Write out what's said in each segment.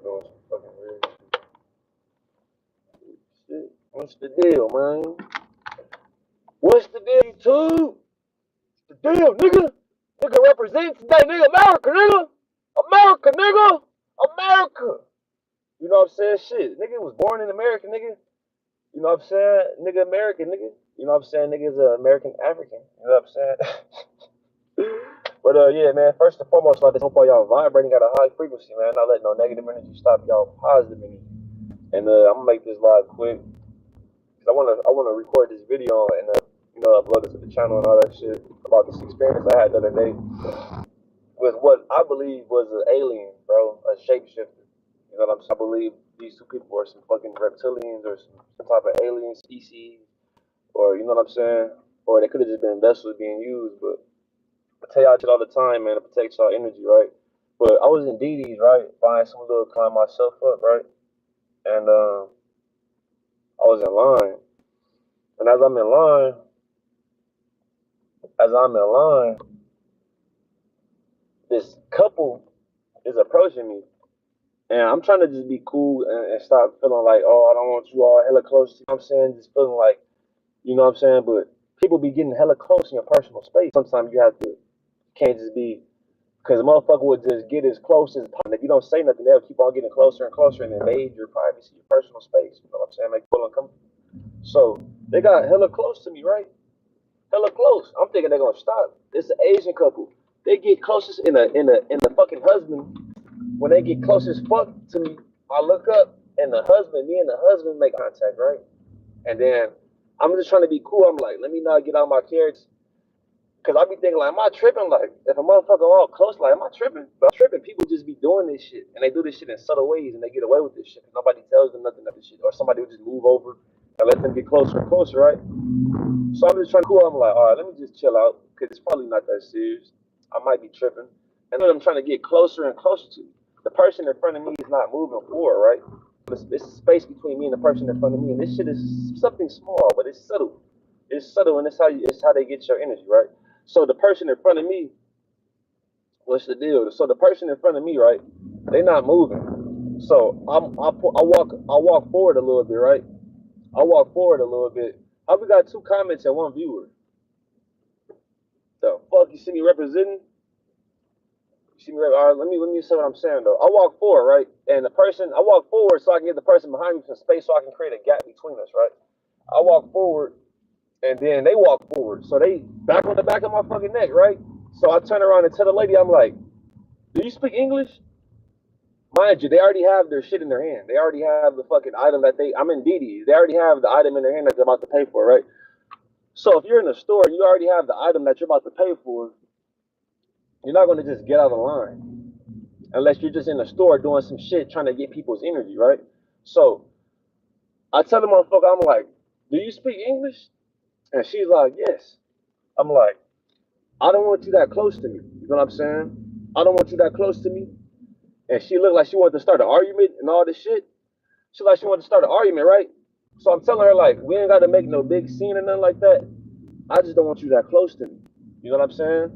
was doing some fucking weird shit. What's the deal, man? What's the deal, YouTube? The deal, nigga? Nigga represent today, nigga. America, nigga. America, nigga. America. You know what I'm saying? Shit. Nigga was born in America, nigga. You know what I'm saying? Nigga American, nigga. You know what I'm saying? Nigga's an American African. You know what I'm saying? But yeah, man, first and foremost, I just hope all y'all vibrating at a high frequency, man. Not letting no negative energy stop y'all positive energy. And I'm gonna make this live quick. Cause I wanna record this video and upload it to the channel and all that shit about this experience I had the other day with what I believe was an alien, bro, a shapeshifter. You know what I'm saying? I believe these two people are some fucking reptilians or some type of alien species, or you know what I'm saying? Or they could have just been vessels being used, but I tell y'all shit all the time, man, to protect y'all energy, right? But I was in DD's, right, buying some little climb myself up, right? And I was in line. And as I'm in line, this couple is approaching me. And I'm trying to just be cool and stop feeling like, oh, I don't want you all hella close to you. I'm saying, just feeling like, you know what I'm saying? But people be getting hella close in your personal space. Sometimes can't just be, because a motherfucker would just get as close as possible. If you don't say nothing, they'll keep on getting closer and closer and invade your privacy, your personal space. You know what I'm saying? Make people uncomfortable. So they got hella close to me, right? Hella close. I'm thinking they're gonna stop. It's an Asian couple. They get closest in the fucking husband. When they get close as fuck to me, I look up and me and the husband make contact, right? And then I'm just trying to be cool. I'm like, let me not get out my character. Cause I be thinking like, am I tripping? Like, if a motherfucker all close, like, am I tripping? But I'm tripping. People just be doing this shit, and they do this shit in subtle ways, and they get away with this shit. Nobody tells them nothing of this shit, or somebody will just move over and let them get closer and closer, right? So I'm just trying to cool. I'm like, all right, let me just chill out, cause it's probably not that serious. I might be tripping, and then I'm trying to get closer and closer to the person in front of me is not moving forward, right? It's space between me and the person in front of me, and this shit is something small, but it's subtle. It's subtle, and it's how they get your energy, right? So the person in front of me, what's the deal? So the person in front of me, right? They not moving. So I walk forward a little bit, right? I walk forward a little bit. We got 2 comments and 1 viewer. The fuck, you see me representing? You see me? All right, let me say what I'm saying though. I walk forward, right? And I walk forward so I can get the person behind me some space, so I can create a gap between us, right? I walk forward, and then they walk forward, so they back on the back of my fucking neck, right? So I turn around and tell the lady, I'm like, do you speak English? Mind you, they already have their shit in their hand. They already have the fucking item I'm in DD. They already have the item in their hand that they're about to pay for, right? So if you're in a store, you already have the item that you're about to pay for. You're not going to just get out of the line unless you're just in a store doing some shit trying to get people's energy, right? So I tell the motherfucker, I'm like, do you speak English? And she's like, yes. I'm like, I don't want you that close to me. You know what I'm saying? I don't want you that close to me. And she looked like she wanted to start an argument and all this shit. She wanted to start an argument, right? So I'm telling her, like, we ain't got to make no big scene or nothing like that. I just don't want you that close to me. You know what I'm saying?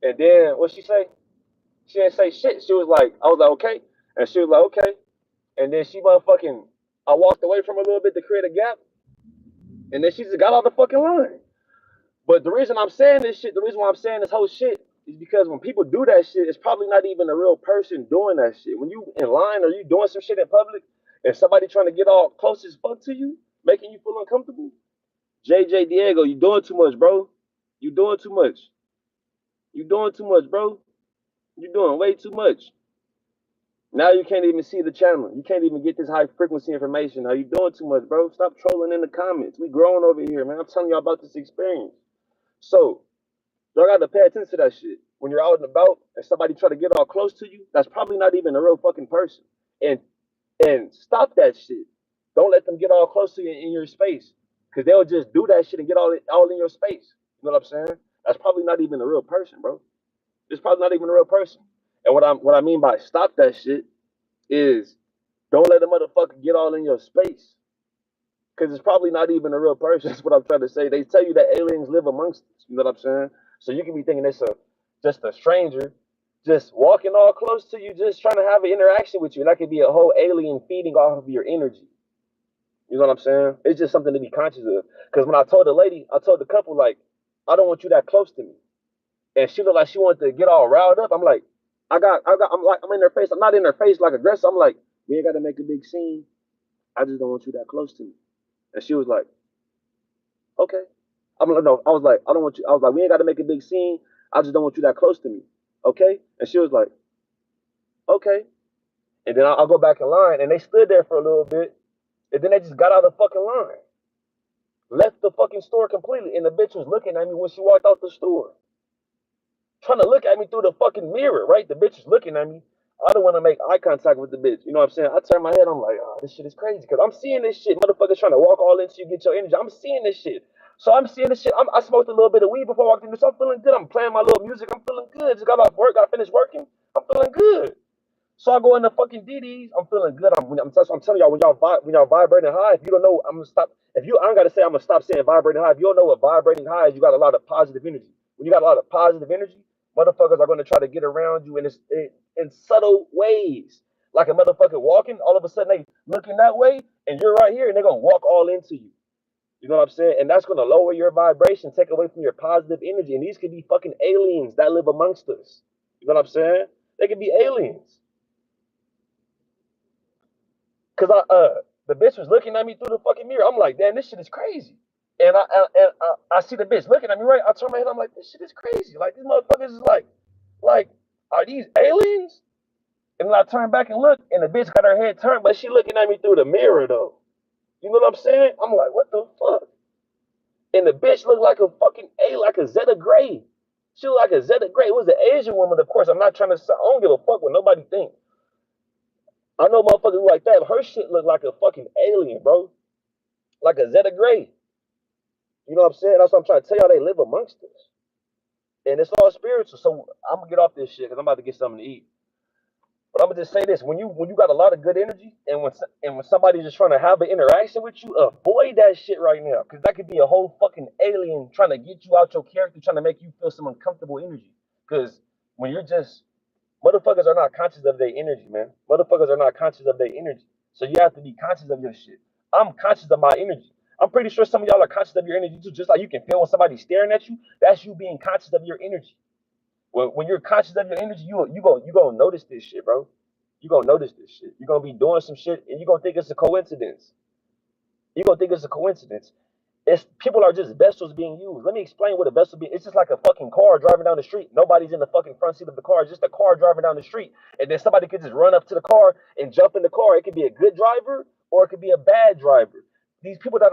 And then what she say? She didn't say shit. She was like, I was like, okay. And she was like, okay. And then I walked away from her a little bit to create a gap. And then she just got off the fucking line. But the reason the reason why I'm saying this whole shit is because when people do that shit, it's probably not even a real person doing that shit. When you in line or you doing some shit in public, and somebody trying to get all close as fuck to you, making you feel uncomfortable, JJ Diego, you doing too much, bro. You doing too much. You doing too much, bro. You doing way too much. Now you can't even see the channel. You can't even get this high frequency information. Now you doing too much, bro. Stop trolling in the comments. We growing over here, man. I'm telling y'all about this experience. So y'all got to pay attention to that shit. When you're out and about and somebody try to get all close to you, that's probably not even a real fucking person. And stop that shit. Don't let them get all close to you in your space, because they'll just do that shit and get all in your space. You know what I'm saying? That's probably not even a real person, bro. It's probably not even a real person. And what I mean by stop that shit is don't let a motherfucker get all in your space, because it's probably not even a real person. That's what I'm trying to say. They tell you that aliens live amongst us. You know what I'm saying? So you can be thinking it's just a stranger, just walking all close to you, just trying to have an interaction with you. And that could be a whole alien feeding off of your energy. You know what I'm saying? It's just something to be conscious of. Because when I told the lady, I told the couple, like, I don't want you that close to me. And she looked like she wanted to get all riled up. I'm like, I'm in her face. I'm not in her face like aggressive. I'm like, we ain't got to make a big scene. I just don't want you that close to me. And she was like, okay. I'm like, no, I was like, I don't want you. I was like, we ain't got to make a big scene. I just don't want you that close to me. Okay. And she was like, okay. And then I'll go back in line. And they stood there for a little bit. And then they just got out of the fucking line. Left the fucking store completely. And the bitch was looking at me when she walked out the store. Trying to look at me through the fucking mirror, right? The bitch is looking at me. I don't want to make eye contact with the bitch. You know what I'm saying? I turn my head. I'm like, oh, this shit is crazy. Because I'm seeing this shit. Motherfuckers trying to walk all into you, get your energy. I'm seeing this shit. So I'm seeing this shit. I smoked a little bit of weed before I walked in. So I'm feeling good. I'm playing my little music. I'm feeling good. Just got off work. Got finished working. I'm feeling good. So I go in the fucking DDs. I'm feeling good. I'm telling y'all, when y'all vibrating high, if you don't know, I'm gonna stop. If you, I don't gotta say, I'm gonna stop saying vibrating high. If you don't know what vibrating high is, you got a lot of positive energy. When you got a lot of positive energy, motherfuckers are gonna try to get around you in subtle ways. Like a motherfucker walking, all of a sudden they looking that way, and you're right here, and they're gonna walk all into you. You know what I'm saying? And that's gonna lower your vibration, take away from your positive energy. And these could be fucking aliens that live amongst us. You know what I'm saying? They could be aliens. Cause the bitch was looking at me through the fucking mirror. I'm like, damn, this shit is crazy. And I see the bitch looking at me, right? I turn my head. I'm like, this shit is crazy. Like these motherfuckers is like, are these aliens? And then I turn back and look, and the bitch got her head turned, but she looking at me through the mirror though. You know what I'm saying? I'm like, what the fuck? And the bitch looked like a fucking like a Zeta Grey. She looked like a Zeta Grey. It was an Asian woman, of course. I'm not trying to. I don't give a fuck what nobody think. I know motherfuckers like that. Her shit looked like a fucking alien, bro. Like a Zeta Grey. You know what I'm saying? That's what I'm trying to tell y'all. They live amongst us. And it's all spiritual. So I'm gonna get off this shit because I'm about to get something to eat. But I'm gonna just say this: when you got a lot of good energy, and when somebody's just trying to have an interaction with you, avoid that shit right now, because that could be a whole fucking alien trying to get you out your character, trying to make you feel some uncomfortable energy. Because when you're just motherfuckers are not conscious of their energy, man. Motherfuckers are not conscious of their energy. So you have to be conscious of your shit. I'm conscious of my energy. I'm pretty sure some of y'all are conscious of your energy too. Just like you can feel when somebody's staring at you, that's you being conscious of your energy. When you're conscious of your energy, you gonna notice this shit, bro. You gonna notice this shit. You're gonna be doing some shit, and you gonna think it's a coincidence. You gonna think it's a coincidence. It's people are just vessels being used. Let me explain what a vessel be. It's just like a fucking car driving down the street. Nobody's in the fucking front seat of the car. It's just a car driving down the street, and then somebody could just run up to the car and jump in the car. It could be a good driver or it could be a bad driver. These people that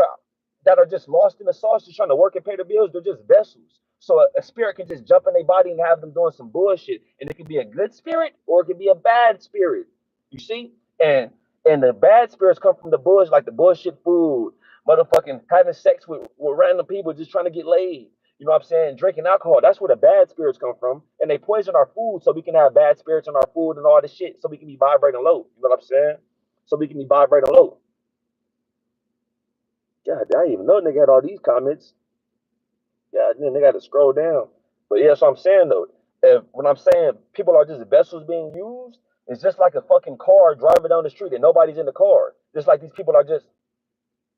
are just lost in the sauce, just trying to work and pay the bills, they're just vessels. So a spirit can just jump in their body and have them doing some bullshit, and it could be a good spirit or it could be a bad spirit. You see, and the bad spirits come from the bullshit, like the bullshit food, motherfucking having sex with random people just trying to get laid. You know what I'm saying? Drinking alcohol. That's where the bad spirits come from. And they poison our food so we can have bad spirits in our food and all this shit so we can be vibrating low. You know what I'm saying? So we can be vibrating low. God, I didn't even know nigga had all these comments. Yeah, then they got to scroll down. But yeah, so I'm saying though, when I'm saying people are just vessels being used, it's just like a fucking car driving down the street and nobody's in the car. Just like these people are just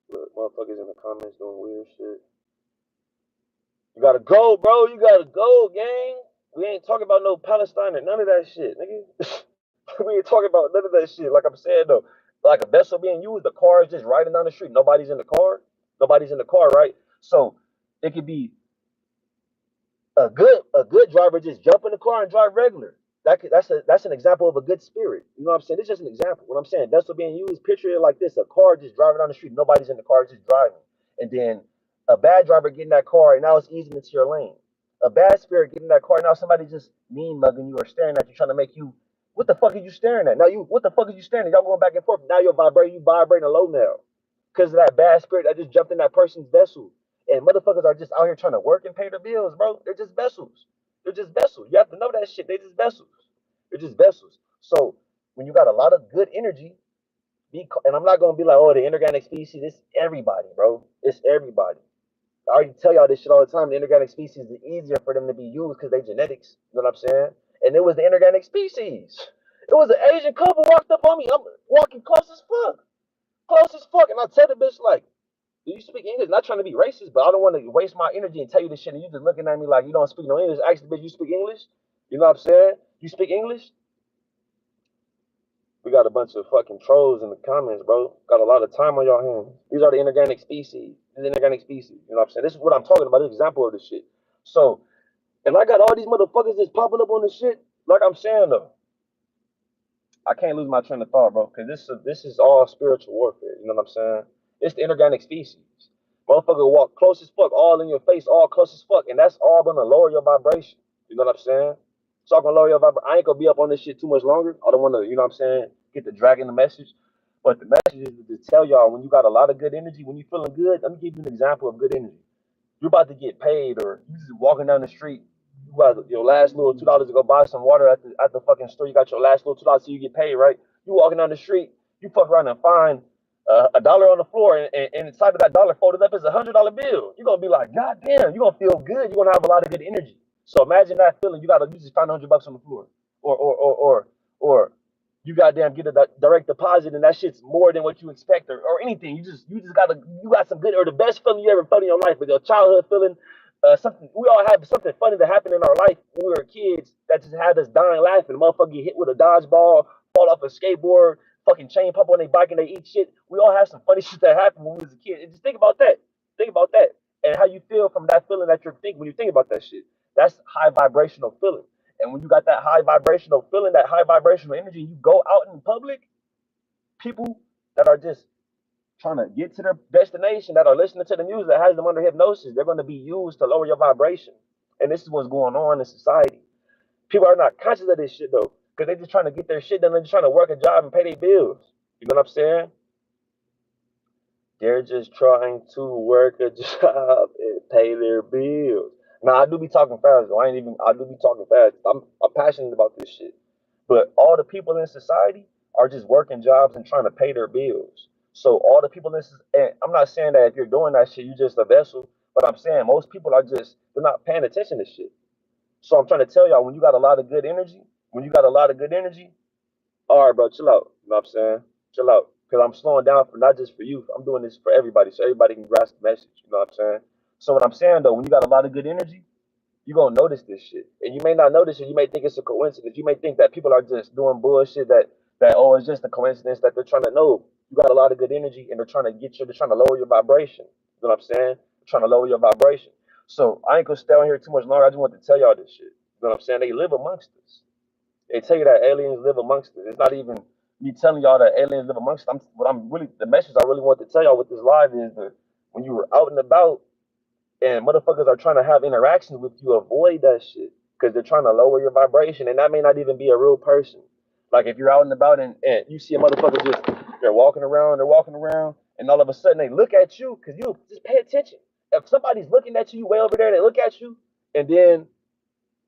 look, motherfuckers in the comments doing weird shit. You gotta go, bro. You gotta go, gang. We ain't talking about no Palestine or none of that shit, nigga. We ain't talking about none of that shit. Like I'm saying though, like a vessel being used, the car is just riding down the street. Nobody's in the car. Nobody's in the car, right? So it could be a good driver just jump in the car and drive regular. That's an example of a good spirit. You know what I'm saying? This is just an example. What I'm saying, vessel being used, picture it like this: a car just driving down the street, nobody's in the car, just driving. And then a bad driver getting that car and now it's easing into your lane. A bad spirit getting that car, now somebody just mean mugging you or staring at you, trying to make you, what the fuck are you staring at? Now you, what the fuck are you staring at? Y'all going back and forth. Now you're vibrating low now. Because of that bad spirit that just jumped in that person's vessel. And motherfuckers are just out here trying to work and pay their bills, bro. They're just vessels. They're just vessels. You have to know that shit. They just vessels. They're just vessels. So when you got a lot of good energy, and I'm not gonna be like, oh, the inorganic species. It's everybody, bro. It's everybody. I already tell y'all this shit all the time. The inorganic species is easier for them to be used because they genetics. You know what I'm saying? and it was the inorganic species. It was an Asian couple walked up on me. I'm walking close as fuck, and I tell the bitch like, "Do you speak English?" Not trying to be racist, but I don't want to waste my energy and tell you this shit, and you just looking at me like you don't speak no English. Ask the bitch, "You speak English?" You know what I'm saying? You speak English? We got a bunch of fucking trolls in the comments, bro. Got a lot of time on your hands. These are the inorganic species. The inorganic species. You know what I'm saying? This is what I'm talking about. This example of this shit. So, and I got all these motherfuckers that's popping up on this shit. Like I'm saying though, I can't lose my train of thought, bro, because this is all spiritual warfare. You know what I'm saying? It's the inorganic species. Motherfucker walk close as fuck, all in your face, all close as fuck, and that's all gonna lower your vibration. You know what I'm saying? It's all gonna lower your vibration. I ain't gonna be up on this shit too much longer. I don't wanna, you know what I'm saying, get the dragging the message. But the message is to tell y'all when you got a lot of good energy, when you feeling good, let me give you an example of good energy. You're about to get paid, or you just walking down the street, you got your last little $2 to go buy some water at the fucking store. You got your last little $2 so you get paid, right? You walking down the street, you fuck around and find a dollar on the floor, and inside of that dollar folded up is $100 bill. You're gonna be like, God damn, you're gonna feel good. You're gonna have a lot of good energy. So imagine that feeling. You just found $100 on the floor, or you goddamn get a direct deposit and that shit's more than what you expect, or anything. You got some good, or the best feeling you ever felt in your life, with your childhood feeling. Something we all have something funny that happened in our life when we were kids that just had us dying laughing. The motherfucker get hit with a dodgeball, fall off a skateboard, fucking chain pop on their bike and they eat shit. We all have some funny shit that happened when we was a kid. And just think about that. Think about that. And how you feel from that feeling that you're thinking when you think about that shit. That's high vibrational feeling. And when you got that high vibrational feeling, that high vibrational energy, you go out in public, people that are just trying to get to their destination, that are listening to the music that has them under hypnosis, they're going to be used to lower your vibration. And this is what's going on in society. People are not conscious of this shit though, because they're just trying to get their shit done. They're just trying to work a job and pay their bills. You know what I'm saying? They're just trying to work a job and pay their bills. Now I do be talking fast though. I do be talking fast. I'm passionate about this shit. But all the people in society are just working jobs and trying to pay their bills. So all the people in this, and I'm not saying that if you're doing that shit, you're just a vessel. But I'm saying most people are just, they're not paying attention to shit. So I'm trying to tell y'all, when you got a lot of good energy, all right, bro, chill out. You know what I'm saying? Chill out. Because I'm slowing down for not just for you. I'm doing this for everybody so everybody can grasp the message. You know what I'm saying? So what I'm saying though, when you got a lot of good energy, you're gonna notice this shit. And you may not notice it, you may think it's a coincidence. You may think that people are just doing bullshit that oh it's just a coincidence that they're trying to know. You got a lot of good energy and they're trying to lower your vibration. You know what I'm saying? They're trying to lower your vibration. So I ain't gonna stay on here too much longer. I just want to tell y'all this shit. You know what I'm saying? They live amongst us. They tell you that aliens live amongst us. It's not even me telling y'all that aliens live amongst us. The message I really want to tell y'all with this live is that when you were out and about and motherfuckers are trying to have interactions with you, avoid that shit because they're trying to lower your vibration, and that may not even be a real person. Like if you're out and about and you see a motherfucker they're walking around, and all of a sudden they look at you because you just pay attention. If somebody's looking at you way over there, they look at you, and then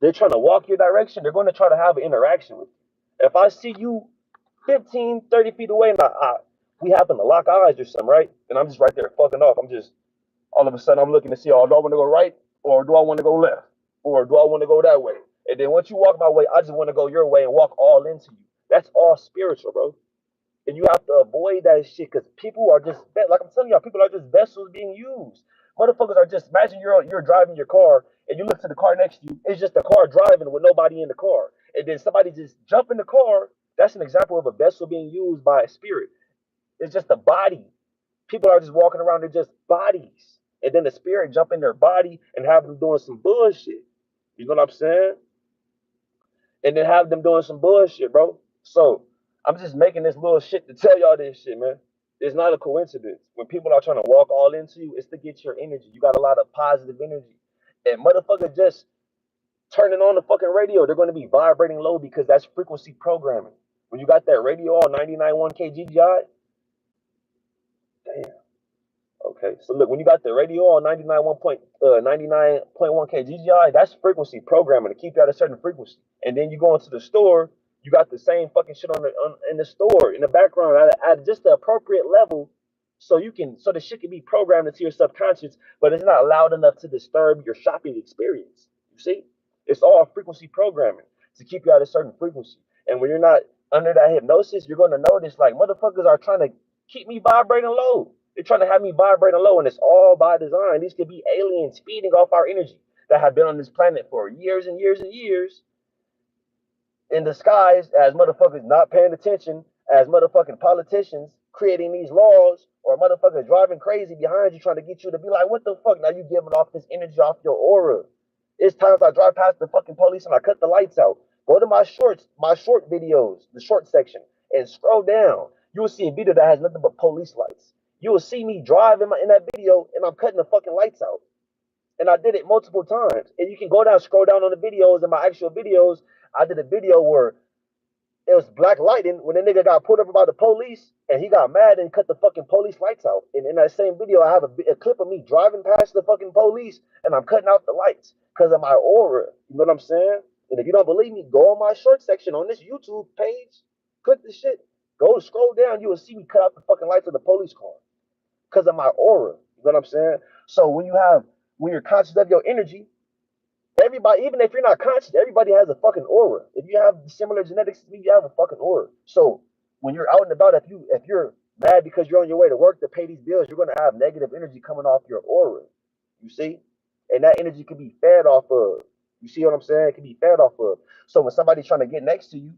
they're trying to walk your direction, they're going to try to have an interaction with you. If I see you 15, 30 feet away and we happen to lock eyes or something, right? And I'm just right there fucking off. I'm just all of a sudden I'm looking to see, oh, do I want to go right or do I want to go left or do I want to go that way? And then once you walk my way, I just want to go your way and walk all into you. That's all spiritual, bro. And you have to avoid that shit because people are just, like I'm telling y'all, people are just vessels being used. Motherfuckers are just, imagine you're driving your car and you look to the car next to you, it's just a car driving with nobody in the car. And then somebody just jump in the car. That's an example of a vessel being used by a spirit. It's just a body. People are just walking around, they're just bodies. And then the spirit jump in their body and have them doing some bullshit. You know what I'm saying? And then have them doing some bullshit, bro. So I'm just making this little shit to tell y'all this shit, man. It's not a coincidence. When people are trying to walk all into you, it's to get your energy. You got a lot of positive energy. And motherfuckers just turning on the fucking radio, they're going to be vibrating low because that's frequency programming. When you got that radio on 99.1 KGGI, damn. Okay, so look, when you got the radio on 99.1 KGGI, that's frequency programming to keep you at a certain frequency. And then you go into the store, you got the same fucking shit in the store in the background at just the appropriate level, so the shit can be programmed into your subconscious, but it's not loud enough to disturb your shopping experience. You see, it's all frequency programming. to keep you at a certain frequency. And when you're not under that hypnosis, you're going to notice like motherfuckers are trying to keep me vibrating low. They're trying to have me vibrating low, and it's all by design. These could be aliens feeding off our energy that have been on this planet for years and years and years in disguise as motherfuckers not paying attention, as motherfucking politicians creating these laws, or motherfuckers driving crazy behind you trying to get you to be like, what the fuck? Now you giving off this energy off your aura. It's times I drive past the fucking police and I cut the lights out. Go to my short videos, the short section, and scroll down. You will see a video that has nothing but police lights. You will see me drive in that video and I'm cutting the fucking lights out. And I did it multiple times. And you can go down, scroll down on the videos, and my actual videos. I did a video where it was black lighting when the nigga got pulled over by the police and he got mad and cut the fucking police lights out. And in that same video, I have a clip of me driving past the fucking police and I'm cutting out the lights because of my aura. You know what I'm saying? And if you don't believe me, go on my short section on this YouTube page, click the shit, go scroll down, you will see me cut out the fucking lights of the police car because of my aura. You know what I'm saying? So when you're conscious of your energy, everybody, even if you're not conscious, everybody has a fucking aura. If you have similar genetics to me, you have a fucking aura. So when you're out and about, if you're mad because you're on your way to work to pay these bills, you're gonna have negative energy coming off your aura. You see? And that energy can be fed off of. You see what I'm saying? It can be fed off of. So when somebody's trying to get next to you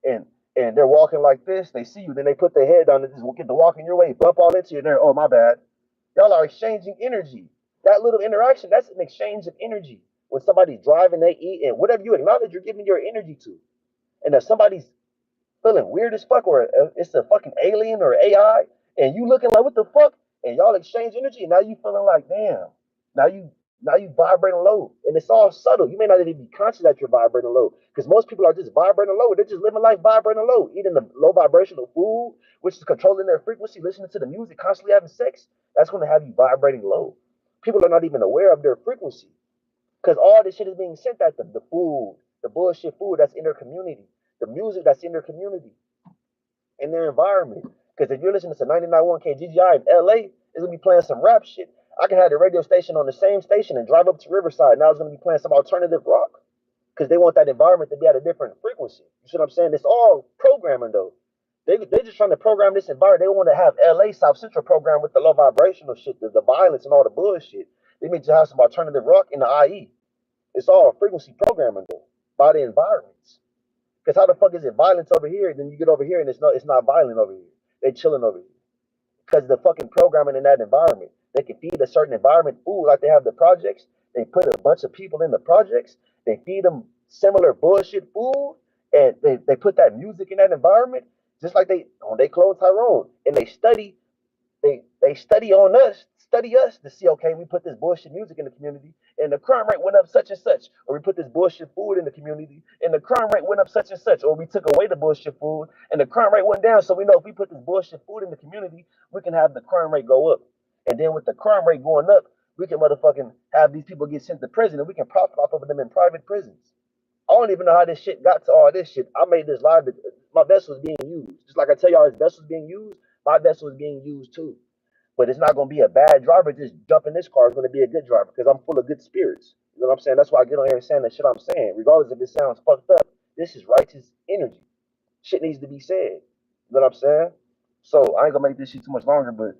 and they're walking like this, they see you, then they put their head down and just get to walking your way, bump all into you, and they're, oh my bad. Y'all are exchanging energy. That little interaction, that's an exchange of energy. When somebody's driving, they eat, and whatever you acknowledge, you're giving your energy to. And if somebody's feeling weird as fuck, or it's a fucking alien or AI, and you looking like what the fuck, and y'all exchange energy, and now you feeling like, damn, now you vibrating low, and it's all subtle. You may not even be conscious that you're vibrating low, because most people are just vibrating low. They're just living life vibrating low, eating the low vibrational food, which is controlling their frequency, listening to the music, constantly having sex. That's going to have you vibrating low. People are not even aware of their frequency. Because all this shit is being sent at them. The food, the bullshit food that's in their community, the music that's in their community, in their environment. Because if you're listening to 99.1 KGGI in LA, it's going to be playing some rap shit. I can have the radio station on the same station and drive up to Riverside. Now it's going to be playing some alternative rock. Because they want that environment to be at a different frequency. You see what I'm saying? It's all programming, though. They're just trying to program this environment. They want to have LA South Central program with the low vibrational shit, the violence and all the bullshit. They need to have some alternative rock in the IE. It's all frequency programming though, by the environments. Because how the fuck is it violence over here? Then you get over here and it's not violent over here. They chilling over here. Because the fucking programming in that environment. They can feed a certain environment food like they have the projects. They put a bunch of people in the projects. They feed them similar bullshit food. And they put that music in that environment. Just like they clone Tyrone. And they study study us to see, okay, we put this bullshit music in the community and the crime rate went up such and such, or we put this bullshit food in the community and the crime rate went up such and such, or we took away the bullshit food and the crime rate went down. So we know if we put this bullshit food in the community, we can have the crime rate go up. And then with the crime rate going up, we can motherfucking have these people get sent to prison and we can profit off of them in private prisons. I don't even know how this shit got to all this shit. I made this live. My vessel is being used. Just like I tell y'all, his vessel is being used, my vessel is being used too. But it's not going to be a bad driver. Just jump in this car is going to be a good driver because I'm full of good spirits. You know what I'm saying? That's why I get on here and saying that shit I'm saying. Regardless if it sounds fucked up, this is righteous energy. Shit needs to be said. You know what I'm saying? So I ain't going to make this shit too much longer, but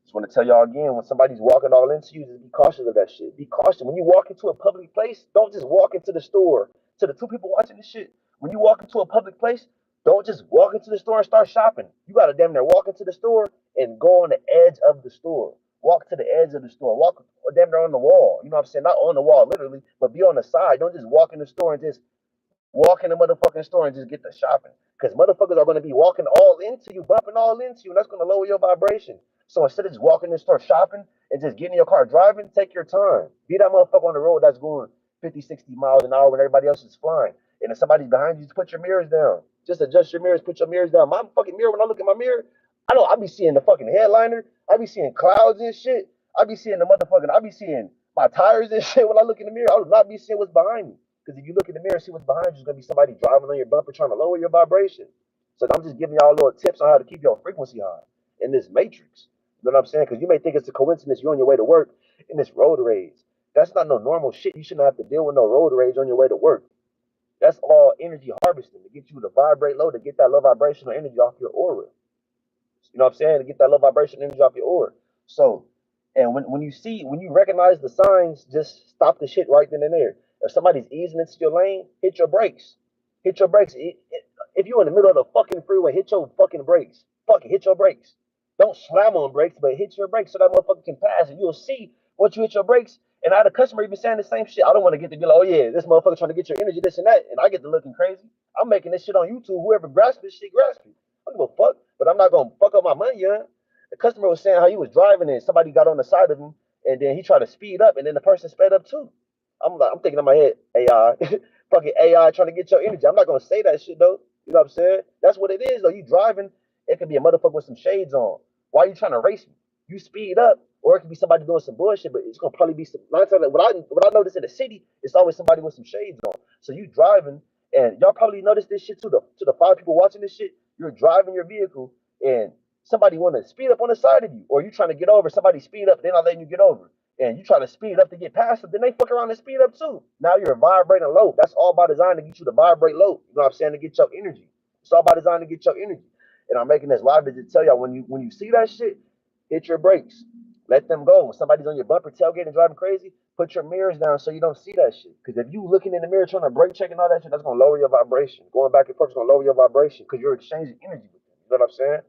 just want to tell y'all again, when somebody's walking all into you, just be cautious of that shit. Be cautious. When you walk into a public place, don't just walk into the store. To the two people watching this shit, when you walk into a public place, don't just walk into the store and start shopping. You got to damn near walk into the store and go on the edge of the store. Walk to the edge of the store. Walk damn near on the wall. You know what I'm saying? Not on the wall, literally, but be on the side. Don't just walk in the store and just walk in the motherfucking store and just get the shopping. Because motherfuckers are going to be walking all into you, bumping all into you, and that's going to lower your vibration. So instead of just walking in the store shopping and just getting in your car driving, take your time. Be that motherfucker on the road that's going 50, 60 miles an hour when everybody else is flying. And if somebody's behind you, just put your mirrors down. Just adjust your mirrors, put your mirrors down. My fucking mirror, when I look in my mirror, I be seeing the fucking headliner. I be seeing clouds and shit. I be seeing I be seeing my tires and shit when I look in the mirror. I do not be seeing what's behind me. Because if you look in the mirror and see what's behind you, it's going to be somebody driving on your bumper trying to lower your vibration. So I'm just giving y'all little tips on how to keep your frequency high in this matrix. You know what I'm saying? Because you may think it's a coincidence you're on your way to work in this road rage. That's not no normal shit. You shouldn't have to deal with no road rage on your way to work. That's all energy harvesting to get you to vibrate low, to get that low vibrational energy off your aura. You know what I'm saying? To get that low vibration energy off your aura. So, and when when you recognize the signs, just stop the shit right then and there. If somebody's easing into your lane, hit your brakes. Hit your brakes. If you're in the middle of the fucking freeway, hit your fucking brakes. Fuck it, hit your brakes. Don't slam on brakes, but hit your brakes so that motherfucker can pass, and you'll see once you hit your brakes. And I had a customer even saying the same shit. I don't want to get to be like, oh yeah, this motherfucker trying to get your energy, this and that, and I get to looking crazy. I'm making this shit on YouTube. Whoever grasps this shit, grasp it. I don't give a fuck, but I'm not gonna fuck up my money, yeah. The customer was saying how he was driving and somebody got on the side of him, and then he tried to speed up, and then the person sped up too. I'm thinking in my head, AI, fucking AI trying to get your energy. I'm not gonna say that shit though. You know what I'm saying? That's what it is though. You driving, it could be a motherfucker with some shades on. Why are you trying to race me? You speed up, or it could be somebody doing some bullshit, but it's gonna probably be some. What I notice in the city, it's always somebody with some shades on. So you driving, and y'all probably notice this shit too. To the 5 people watching this shit, you're driving your vehicle, and somebody want to speed up on the side of you, or you trying to get over, somebody speed up, they're not letting you get over, and you try to speed up to get past them, then they fuck around and speed up too. Now you're vibrating low. That's all by design to get you to vibrate low. You know what I'm saying? To get your energy. It's all by design to get your energy. And I'm making this live to tell y'all when you see that shit, hit your brakes. Let them go. When somebody's on your bumper, tailgate and driving crazy, put your mirrors down so you don't see that shit. Because if you looking in the mirror trying to brake check and all that shit, that's gonna lower your vibration. Going back and forth is gonna lower your vibration because you're exchanging energy with them. You know what I'm saying?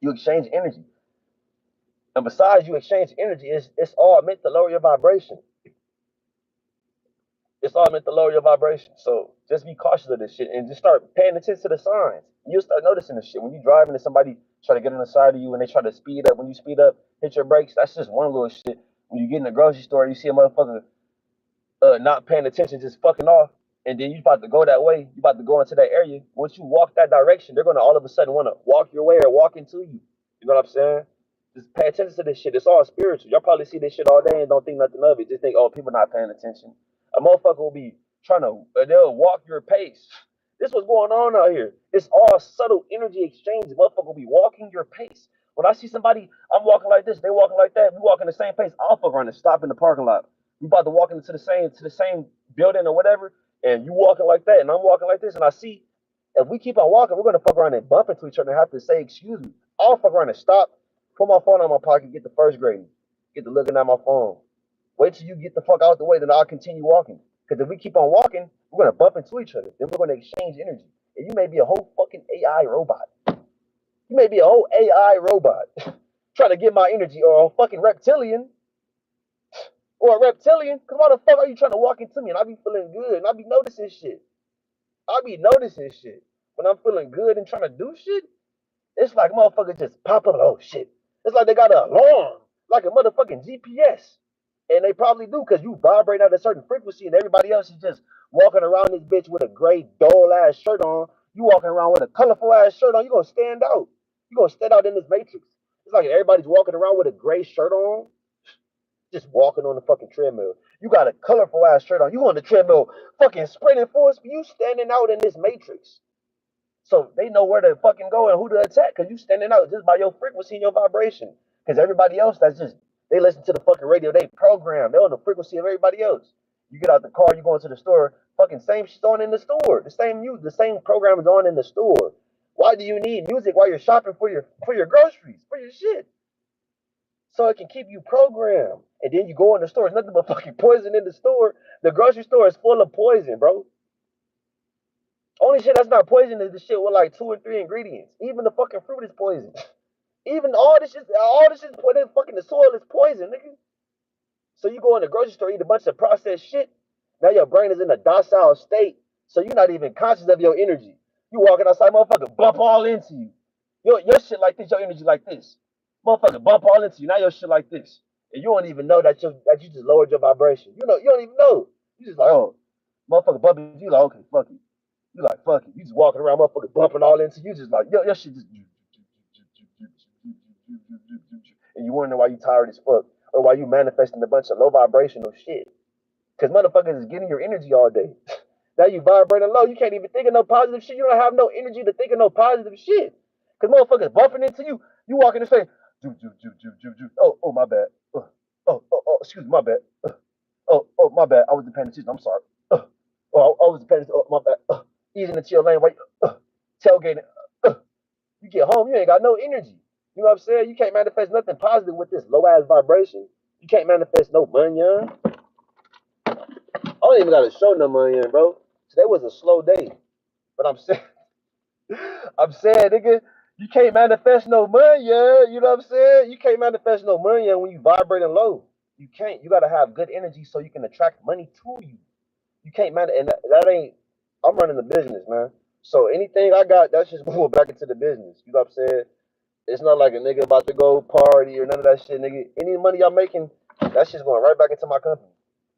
You exchange energy. And besides you exchange energy, it's all meant to lower your vibration. It's all meant to lower your vibration. So just be cautious of this shit and just start paying attention to the signs. You'll start noticing this shit. When you're driving and somebody try to get on the side of you and they try to speed up, when you speed up, hit your brakes, that's just one little shit. When you get in the grocery store, you see a motherfucker not paying attention, just fucking off, and then you about to go that way, you about to go into that area. Once you walk that direction, they're gonna all of a sudden want to walk your way or walk into you. You know what I'm saying? Just pay attention to this shit. It's all spiritual. Y'all probably see this shit all day and don't think nothing of it. Just think, oh, people not paying attention. A motherfucker will be trying to, they'll walk your pace. This what's going on out here. It's all subtle energy exchange. The motherfucker will be walking your pace. When I see somebody, I'm walking like this, they walking like that, we walking the same pace, I'll fuck around and stop in the parking lot. We about to walk into the same building or whatever, and you walking like that, and I'm walking like this, and I see if we keep on walking, we're gonna fuck around and bump into each other and have to say excuse me. I'll fuck around and stop, put my phone on my pocket, get the first grade, get to looking at my phone. Wait till you get the fuck out the way, then I'll continue walking. Because if we keep on walking, we're gonna bump into each other. Then we're gonna exchange energy. And you may be a whole fucking AI robot. You may be a whole AI robot trying to get my energy, or a fucking reptilian or a reptilian. Cause why the fuck are you trying to walk into me? And I be feeling good and I be noticing shit. I be noticing shit. When I'm feeling good and trying to do shit, it's like motherfuckers just pop up. Oh shit. It's like they got an alarm, like a motherfucking GPS. And they probably do because you vibrate at a certain frequency and everybody else is just walking around this bitch with a gray dull ass shirt on. You walking around with a colorful ass shirt on, you gonna stand out. You gonna stand out in this matrix. It's like everybody's walking around with a gray shirt on, just walking on the fucking treadmill. You got a colorful ass shirt on. You on the treadmill, fucking sprinting force. You standing out in this matrix. So they know where to fucking go and who to attack because you standing out just by your frequency and your vibration. Because everybody else, that's just, they listen to the fucking radio. They program. They're on the frequency of everybody else. You get out the car, you go into the store, fucking same shit's on in the store. The same program is on in the store. Why do you need music while you're shopping for your groceries, for your shit? So it can keep you programmed. And then you go in the store, it's nothing but fucking poison in the store. The grocery store is full of poison, bro. Only shit that's not poison is the shit with like 2 or 3 ingredients. Even the fucking fruit is poison. Even all this shit put in fucking the soil is poison, nigga. So you go in the grocery store, eat a bunch of processed shit. Now your brain is in a docile state. So you're not even conscious of your energy. You walking outside, motherfucker, bump all into you. Your shit like this, your energy like this. Motherfucker, bump all into you. Now your shit like this. And you don't even know that you just lowered your vibration. You don't even know. You just like, oh, motherfucker bumping you like, okay, fuck it. You like, fuck it. You just walking around, motherfucker, bumping all into you. Just like, your shit just. And you wonder why you tired as fuck. Or why you manifesting a bunch of low vibrational shit. Because motherfuckers is getting your energy all day. Now you vibrating low. You can't even think of no positive shit. You don't have no energy to think of no positive shit. Because motherfuckers bumping into you. You walking and say, oh, my bad. Oh, excuse me, my bad. Oh, my bad. I wasn't paying attention. I'm sorry. Oh, I was dependent. Oh, my bad. Easing into your lane, right? Tailgating. Uh, you get home, you ain't got no energy. You know what I'm saying? You can't manifest nothing positive with this low ass vibration. You can't manifest no money. I don't even got to show no money, bro. Today was a slow day, but I'm saying, I'm saying, nigga, you can't manifest no money. You know what I'm saying? You can't manifest no money when you vibrating low. You can't. You gotta have good energy so you can attract money to you. You can't manage, and that ain't. I'm running the business, man. So anything I got, that's just going back into the business. You know what I'm saying? It's not like a nigga about to go party or none of that shit, nigga. Any money I'm making, that's just going right back into my company.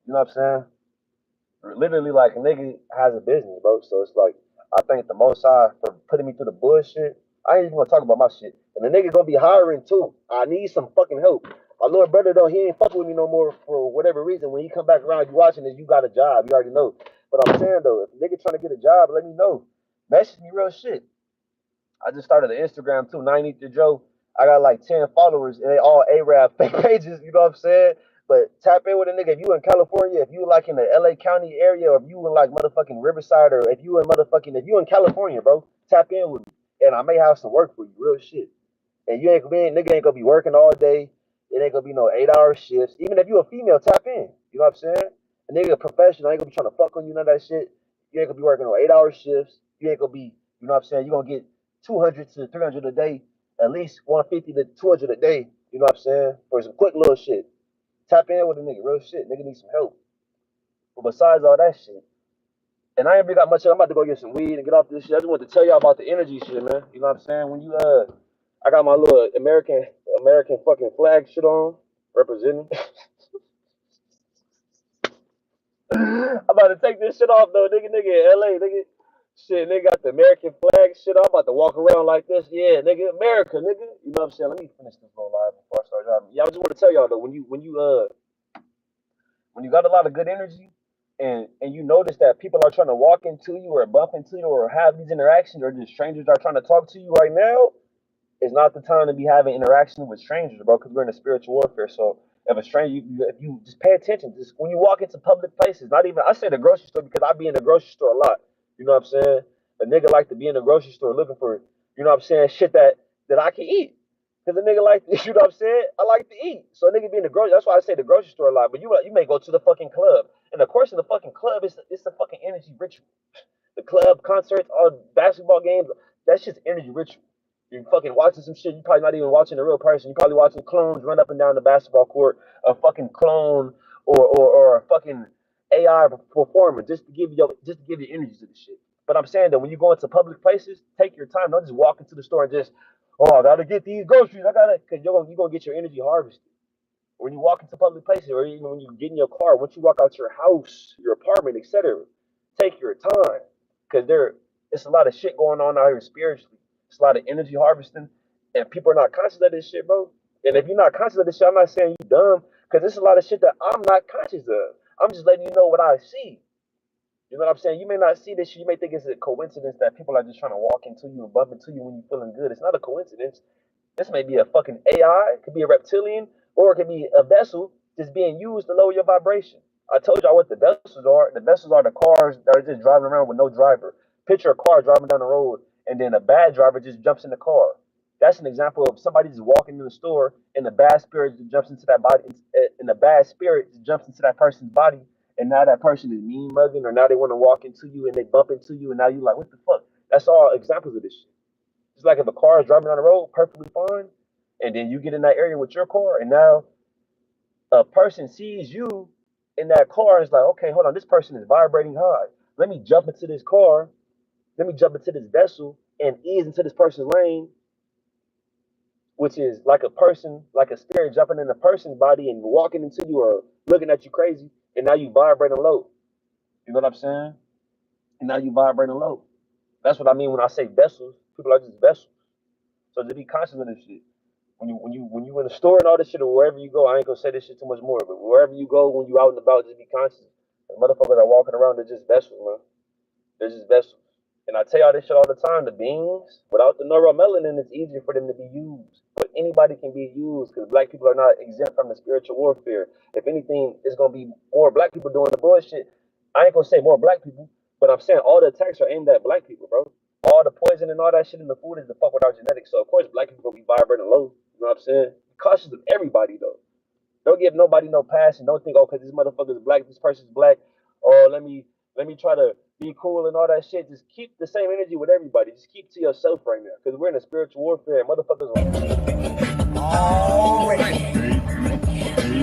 You know what I'm saying? Literally, like a nigga has a business, bro. So it's like I thank the Most High for putting me through the bullshit. I ain't even gonna talk about my shit, and the nigga gonna be hiring too. I need some fucking help. My little brother though, he ain't fucking with me no more for whatever reason. When he come back around, you watching this, you got a job. You already know. But I'm saying though, if a nigga trying to get a job, let me know. Message me real shit. I just started an Instagram too, 90 to Joe. I got like 10 followers and they all Arab fake pages, you know what I'm saying? But tap in with a nigga. If you in California, if you like in the LA County area, or if you in like motherfucking Riverside, or if you in California, bro, tap in with me. And I may have some work for you, real shit. And you ain't nigga ain't gonna be working all day. It ain't gonna be no 8 hour shifts. Even if you a female, tap in. You know what I'm saying? A nigga a professional ain't gonna be trying to fuck on you, none of that shit. You ain't gonna be working on 8 hour shifts. You ain't gonna be, you know what I'm saying? You gonna get 200 to 300 a day, at least 150 to 200 a day. You know what I'm saying? For some quick little shit. Tap in with a nigga, real shit. Nigga need some help. But besides all that shit, and I ain't really got much. I'm about to go get some weed and get off this shit. I just want to tell y'all about the energy shit, man. You know what I'm saying? When you I got my little American fucking flag shit on, representing. I'm about to take this shit off though, nigga in LA, nigga. Shit, nigga got the American flag shit. I'm about to walk around like this. Yeah, nigga, America, nigga. You know what I'm saying? Let me finish this little live before I start driving. Yeah, I just want to tell y'all though, when you got a lot of good energy and you notice that people are trying to walk into you or bump into you or have these interactions or just strangers are trying to talk to you right now, it's not the time to be having interaction with strangers, bro, because we're in a spiritual warfare. So if a stranger, if you just pay attention, just when you walk into public places, not even, I say the grocery store because I be in the grocery store a lot. You know what I'm saying? A nigga like to be in the grocery store looking for, you know what I'm saying, shit that I can eat. Because a nigga like, you know what I'm saying? I like to eat. So a nigga be in the grocery, that's why I say the grocery store a lot. But you may go to the fucking club. And of course in the fucking club, it's the fucking energy ritual. The club, concerts, all basketball games, that's just energy ritual. You're fucking watching some shit. You're probably not even watching a real person. You're probably watching clones run up and down the basketball court, a fucking clone or a fucking AI performer just to give you energy to the shit. But I'm saying that when you go into public places, take your time. Don't just walk into the store and just, oh, I gotta get these groceries. I gotta, because you're gonna get your energy harvested. When you walk into public places, or even when you get in your car, once you walk out your house, your apartment, etc., take your time, because it's a lot of shit going on out here spiritually. It's a lot of energy harvesting, and people are not conscious of this shit, bro. And if you're not conscious of this shit, I'm not saying you dumb, because there's a lot of shit that I'm not conscious of. I'm just letting you know what I see. You know what I'm saying? You may not see this shit. You may think it's a coincidence that people are just trying to walk into you and bump into you when you're feeling good. It's not a coincidence. This may be a fucking AI, it could be a reptilian, or it could be a vessel just being used to lower your vibration. I told y'all what the vessels are. The vessels are the cars that are just driving around with no driver. Picture a car driving down the road, and then a bad driver just jumps in the car. That's an example of somebody just walking in the store, and the bad spirit just jumps into that body, and the bad spirit just jumps into that person's body, and now that person is mean mugging, or now they want to walk into you and they bump into you, and now you like, what the fuck? That's all examples of this shit. It's like if a car is driving down the road perfectly fine, and then you get in that area with your car, and now a person sees you in that car and is like, okay, hold on, this person is vibrating high. Let me jump into this car, let me jump into this vessel and ease into this person's lane, which is like a person, like a spirit jumping in a person's body and walking into you or looking at you crazy, and now you vibrating low. You know what I'm saying? And now you vibrating low. That's what I mean when I say vessels. People are just vessels. So just be conscious of this shit. When you in the store and all this shit, or wherever you go, I ain't gonna say this shit too much more, but wherever you go, when you out and about, just be conscious. The motherfuckers are walking around, they're just vessels, man. They're just vessels. And I tell y'all this shit all the time. The beings, without the neuromelanin, it's easier for them to be used. But anybody can be used because black people are not exempt from the spiritual warfare. If anything, it's gonna be more black people doing the bullshit. I ain't gonna say more black people, but I'm saying all the attacks are aimed at black people, bro. All the poison and all that shit in the food is to fuck with our genetics. So of course black people gonna be vibrating low. You know what I'm saying? Be cautious of everybody though. Don't give nobody no pass and don't think, oh, cause this motherfucker is black, this person's black. Oh, let me try to be cool and all that shit. Just keep the same energy with everybody. Just keep to yourself right now, cause we're in a spiritual warfare. And motherfuckers.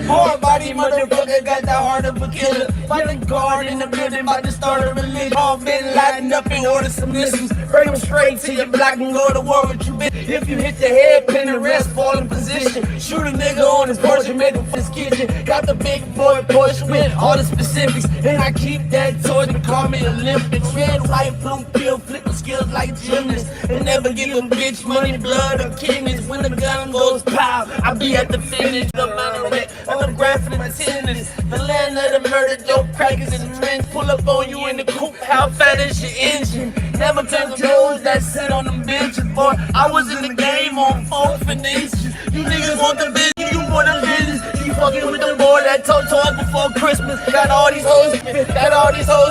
Hard body motherfucker got the heart of a killer. By the guard in the building, about to start a religion. All been lighting up in order some missiles. Bring them straight to your block and go to war with you, bitch. If you hit the head, pin the rest, fall in position. Shoot a nigga on his porch and make him for his kitchen. Got the big boy Porsche with all the specifics. And I keep that toy to call me Olympics. Red, white, blue pill, flipping skills like gymnasts. And never give a bitch money, blood, or kidneys. When the gun goes pow, I be at the finish. The monorail, I'm graphing my tendons. The land of the murder, dope crackers and men pull up on you in the coupe. How fat is your engine? Never took those that sit on them benches, boy. I was in the game on 4th and inches. You niggas want the business, you want the business. You fucking with the boy that told before Christmas. Got all these hoes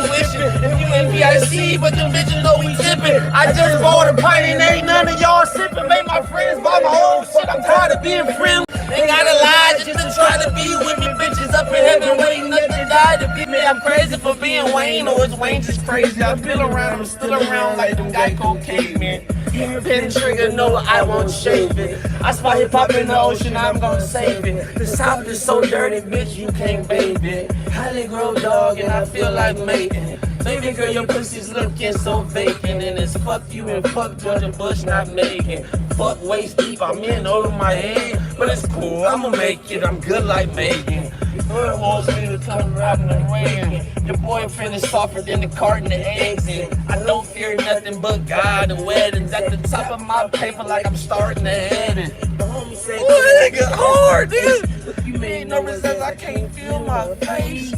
wishing. If you in PIC, but them bitches know we tipping. I just bought a pint and ain't none of y'all sipping. Made my friends buy my own shit. I'm tired of being friends. Ain't gotta lie just to try to be with me. Bitches up in heaven waiting up to die to be me. I'm crazy for being Wayne, or is Wayne just crazy? I feel around, I'm still around like them Geico cavemen. You pin trigger, no, I won't shave it. I spot hip hop in the ocean, I'm gonna save it. The South is so dirty, bitch, you can't bathe it. Highly grow dog, and I feel like mating. Baby girl, your pussy's looking so vacant. And it's fuck you and fuck Georgia Bush not making. Fuck waist deep, I'm in over my head. But it's cool, I'ma make it, I'm good like Megan. Your wants me to come riding and weighing. Your boyfriend is softer than the carton of eggs. And I don't fear nothing but God and weddings. At the top of my paper like I'm starting to head. And the homie said, boy, nigga, hard, nigga. You made no results, I can't feel my face.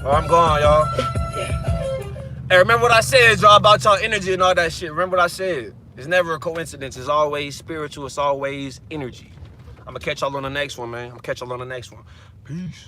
Oh, I'm gone, y'all. Hey, remember what I said, y'all, about y'all energy and all that shit. Remember what I said. It's never a coincidence. It's always spiritual. It's always energy. I'm gonna catch y'all on the next one, man. I'm gonna catch y'all on the next one. Peace.